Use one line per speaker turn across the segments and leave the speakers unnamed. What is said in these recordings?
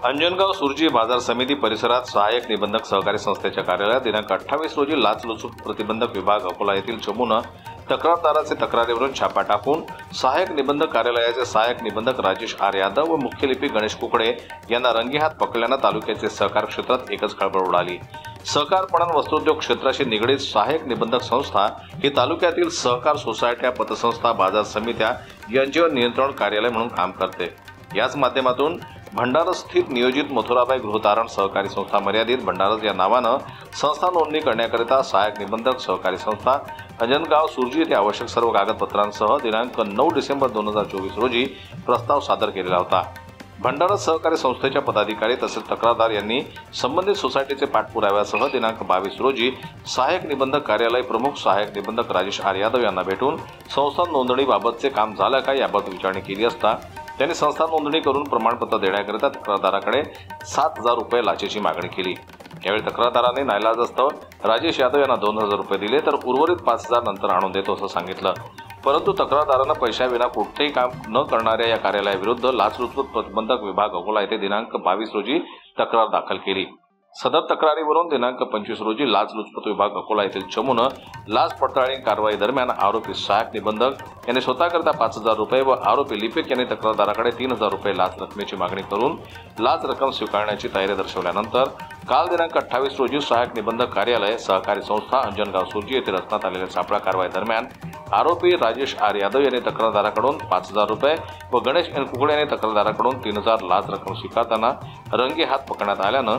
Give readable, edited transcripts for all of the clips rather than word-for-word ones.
अंजनगाव सुरजी बाजार समिती परिसरात सहाय्यक निबंधक सहकारी संस्थेच्या कार्यालयात दिनांक 28 रोजी लाचलुचपत प्रतिबंधक विभाग अकोला येथील चमूने तक्रारदाराचे तक्रारीवरून छापा टाकून सहाय्यक निबंधक कार्यालयाचे सहाय्यक निबंधक राजेश आर यादव व मुख्य लिपिक गणेश कुकडे यांना रंगेहात पकडल्याने तालुक्याचे सहकार क्षेत्रात एकच खळबळ उडाली। सहकार पणन वस्त्रोद्योग क्षेत्राशी निगडीत सहाय्यक निबंधक संस्था ही तालुक्यातील सहकार सोसायट्या, पतसंस्था, बाजार समित्या यांच्यावर नियंत्रण कार्यालय म्हणून काम करते। याच माध्यमातून भंडारा स्थित नियोजित मथुराबाई गृहतारण सहकारी संस्था मर्यादित भंडारज या नावाने संस्था नोंदणी करण्याकरिता सहाय्यक निबंधक सहकारी संस्था अंजनगाव सुरजी येथे आवश्यक सर्व कागदपत्रांसह दिनांक 9 डिसेंबर 2024 रोजी प्रस्ताव सादर केलेला होता। भंडारा सहकारी संस्थेच्या पदाधिकारी तसेच तक्रारदार यांनी संबंधित सोसायटीचे पाठपुराव्यासह दिनांक 22 रोजी सहाय्यक निबंधक कार्यालय प्रमुख सहाय्यक निबंधक राजेश आर यादव यांना भेटून संस्था नोंदणीबाबतचे काम झालं का याबाबत विचारणी केली असता त्यांनी संस्था नोंदणी करून प्रमाणपत्र देण्याकरिता तक्रारदाराकडे 7,000 रुपये लाचेची मागणी केली। यावेळी तक्रारदाराने नाईलाजास्तव राजेश यादव यांना 2,000 रुपये दिले तर उर्वरित 5,000 नंतर आणून देतो असं सांगितलं। परंतु तक्रारदारानं पैशाविना कुठेही काम न करणाऱ्या या कार्यालयाविरुद्ध लाचलुचपत प्रतिबंधक विभाग अकोला येथे दिनांक 22 रोजी तक्रार दाखल केली। सदर तक्रारीवरून दिनांक 25 रोजी लाचलुचपत विभाग अकोला येथील चमूने लाच पडताळणी कारवाई दरम्यान आरोपी सहाय्यक निबंधक यांनी स्वतःकरता 5,000 रुपये व आरोपी लिपिक यांनी तक्रारदाराकडे 3,000 रुपये लाच रकमेची मागणी करून लाच रक्कम स्वीकारण्याची तयारी दर्शवल्यानंतर काल दिनांक 28 रोजी सहाय्यक निबंधक कार्यालय सहकारी संस्था अंजनगाव सुरजी येथे रचण्यात आलेल्या सापळा कारवाई दरम्यान आरोपी राजेश आर यादव यांनी तक्रारदाराकडून 5,000 रुपये व गणेश एन कुकडे यांनी तक्रारदाराकडून 3,000 लाच रक्कम स्वीकारताना रंगेहात पकडण्यात आल्यानं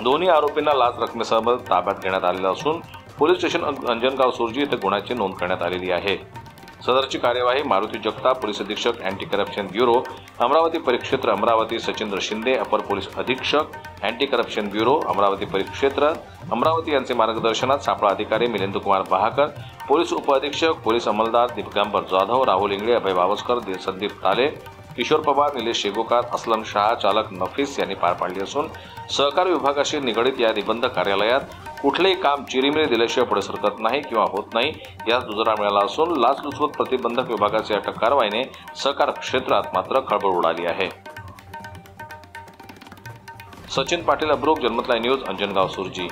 दोन्ही आरोपींना लाच रकमेसह ताब्यात घेण्यात आलेलं असून पोलीस स्टेशन अंजनगाव सुरजी येथे गुन्ह्याची नोंद करण्यात आलेली आहे। सदरची कार्यवाही मारुती जगताप, पोलीस अधीक्षक अँटी करप्शन ब्युरो अमरावती परिक्षेत्र अमरावती, सचिंद्र शिंदे, अपर पोलीस अधीक्षक अँटी करप्शन ब्युरो अमरावती परिक्षेत्र अमरावती यांचे मार्गदर्शनात सापळा अधिकारी मिलिंद कुमार बहाकर, पोलीस उपअधीक्षक पोलीस अंमलदार दिगंबर जाधव, राहुल इंगळे, अभय बावस्कर, संदीप ताले, किशोर पवार, निलेश शेगोकार, असलम शाह, चालक नफीस यांनी पार पाडली असून सहकार विभागाशी निगडीत या निबंधक कार्यालयात कुठलेही काम चिरीमिरी दिल्याशिवाय पुढे सरकत नाही किंवा होत नाही यास दुजोरा मिळाला असून लाचलुचपत प्रतिबंधक विभागाची अटक कारवाईने सहकार क्षेत्रात मात्र खळबळ उडाली आहे। सचिन पाटील, अब्रूक, जन्मत लाईव्ह न्यूज, अंजनगाव सुरजी।